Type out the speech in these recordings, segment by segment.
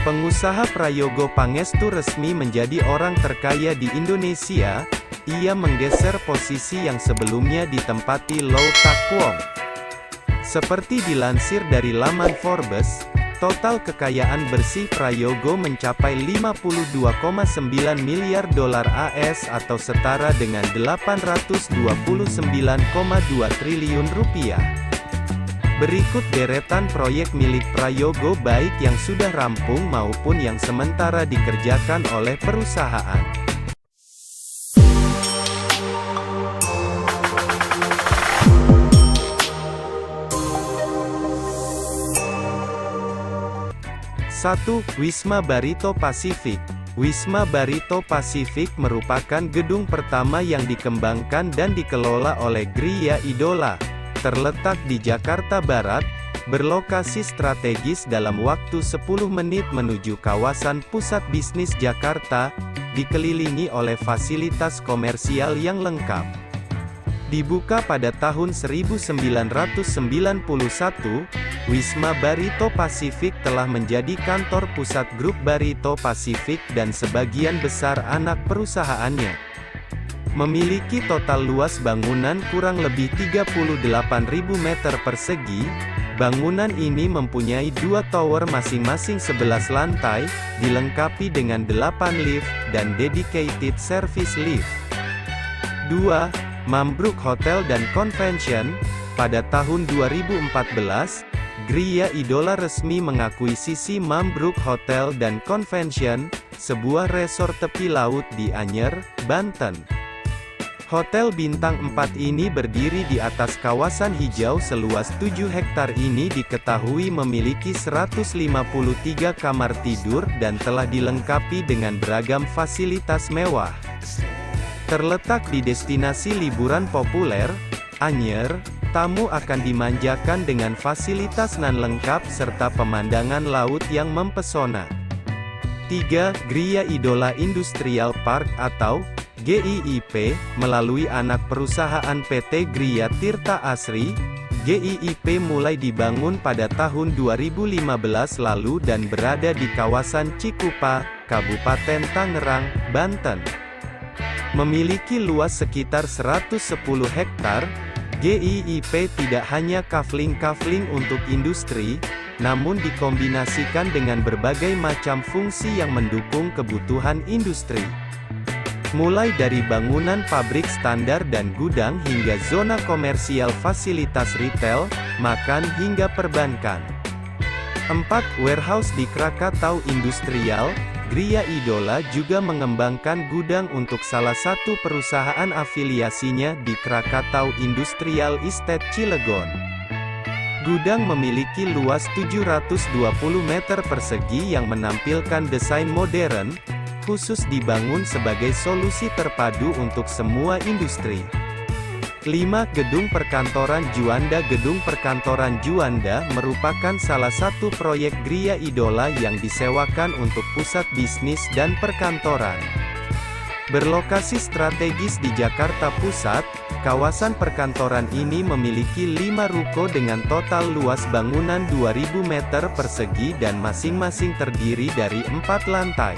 Pengusaha Prayogo Pangestu resmi menjadi orang terkaya di Indonesia. Ia menggeser posisi yang sebelumnya ditempati Louw Tak Kwong. Seperti dilansir dari laman Forbes, total kekayaan bersih Prayogo mencapai 52,9 miliar dolar AS atau setara dengan 829,2 triliun rupiah. Berikut deretan proyek milik Prayogo baik yang sudah rampung maupun yang sementara dikerjakan oleh perusahaan. Satu, Wisma Barito Pacific. Wisma Barito Pacific merupakan gedung pertama yang dikembangkan dan dikelola oleh Gria Idola. Terletak di Jakarta Barat, berlokasi strategis dalam waktu 10 menit menuju kawasan pusat bisnis Jakarta, dikelilingi oleh fasilitas komersial yang lengkap. Dibuka pada tahun 1991, Wisma Barito Pacific telah menjadi kantor pusat grup Barito Pacific dan sebagian besar anak perusahaannya. Memiliki total luas bangunan kurang lebih 38.000 meter persegi, bangunan ini mempunyai 2 tower masing-masing 11 lantai, dilengkapi dengan 8 lift, dan dedicated service lift. 2. Mambruk Hotel dan Convention. Pada tahun 2014, Gria Idola resmi mengakuisisi Mambruk Hotel dan Convention, sebuah resort tepi laut di Anyer, Banten. Hotel bintang 4 ini berdiri di atas kawasan hijau seluas 7 hektar ini diketahui memiliki 153 kamar tidur dan telah dilengkapi dengan beragam fasilitas mewah. Terletak di destinasi liburan populer, Anyer, tamu akan dimanjakan dengan fasilitas nan lengkap serta pemandangan laut yang mempesona. 3. Gria Idola Industrial Park atau GIIP, melalui anak perusahaan PT Gria Tirta Asri, GIIP mulai dibangun pada tahun 2015 lalu dan berada di kawasan Cikupa, Kabupaten Tangerang, Banten. Memiliki luas sekitar 110 hektar, GIIP tidak hanya kafling-kafling untuk industri, namun dikombinasikan dengan berbagai macam fungsi yang mendukung kebutuhan industri. Mulai dari bangunan pabrik standar dan gudang hingga zona komersial fasilitas retail, makan hingga perbankan. 4. Warehouse di Krakatau Industrial. Gria Idola juga mengembangkan gudang untuk salah satu perusahaan afiliasinya di Krakatau Industrial Estate Cilegon. Gudang memiliki luas 720 meter persegi yang menampilkan desain modern, khusus dibangun sebagai solusi terpadu untuk semua industri. 5. Gedung Perkantoran Juanda. Gedung Perkantoran Juanda merupakan salah satu proyek Gria Idola yang disewakan untuk pusat bisnis dan perkantoran. Berlokasi strategis di Jakarta Pusat, kawasan perkantoran ini memiliki 5 ruko dengan total luas bangunan 2000 meter persegi dan masing-masing terdiri dari 4 lantai.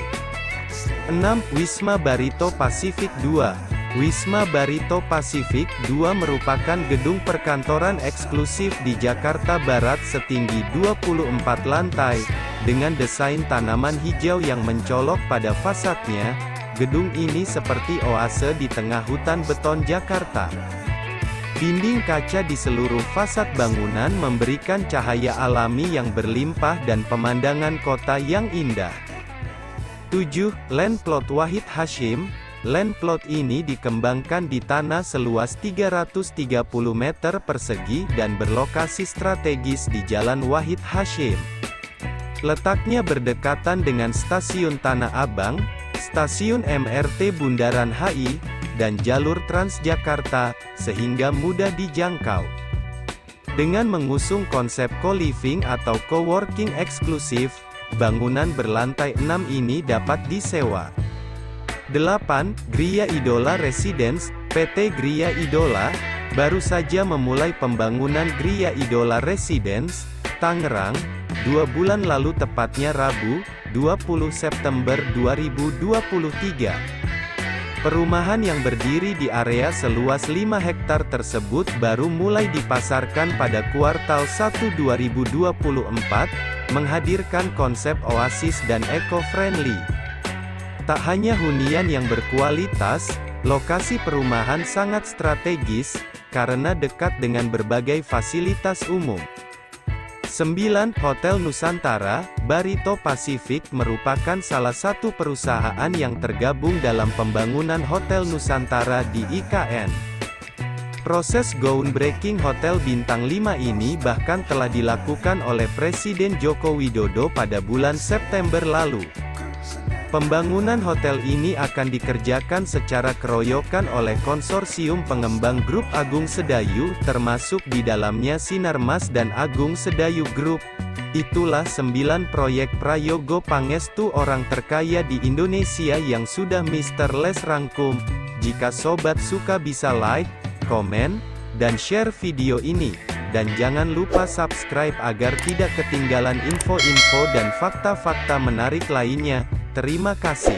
6. Wisma Barito Pacific 2. Wisma Barito Pacific 2 merupakan gedung perkantoran eksklusif di Jakarta Barat setinggi 24 lantai, dengan desain tanaman hijau yang mencolok pada fasadnya. Gedung ini seperti oase di tengah hutan beton Jakarta. Dinding kaca di seluruh fasad bangunan memberikan cahaya alami yang berlimpah dan pemandangan kota yang indah. 7. Land Plot Wahid Hasyim. Land plot ini dikembangkan di tanah seluas 330 meter persegi dan berlokasi strategis di Jalan Wahid Hasyim. Letaknya berdekatan dengan Stasiun Tanah Abang, Stasiun MRT Bundaran HI, dan jalur Transjakarta, sehingga mudah dijangkau. Dengan mengusung konsep co-living atau co-working eksklusif, bangunan berlantai 6 ini dapat disewa. 8. Gria Idola Residence. PT Gria Idola baru saja memulai pembangunan Gria Idola Residence, Tangerang, 2 bulan lalu tepatnya Rabu, 20 September 2023. Perumahan yang berdiri di area seluas 5 hektar tersebut baru mulai dipasarkan pada kuartal 1 2024, menghadirkan konsep oasis dan eco-friendly. Tak hanya hunian yang berkualitas, lokasi perumahan sangat strategis, karena dekat dengan berbagai fasilitas umum. 9. Hotel Nusantara, Barito Pacific merupakan salah satu perusahaan yang tergabung dalam pembangunan Hotel Nusantara di IKN. Proses groundbreaking Hotel Bintang 5 ini bahkan telah dilakukan oleh Presiden Joko Widodo pada bulan September lalu. Pembangunan hotel ini akan dikerjakan secara keroyokan oleh konsorsium pengembang Grup Agung Sedayu, termasuk di dalamnya Sinarmas dan Agung Sedayu Group. Itulah 9 proyek Prayogo Pangestu orang terkaya di Indonesia yang sudah Mr. Les rangkum. Jika sobat suka bisa like, komen, dan share video ini. Dan jangan lupa subscribe agar tidak ketinggalan info-info dan fakta-fakta menarik lainnya. Terima kasih.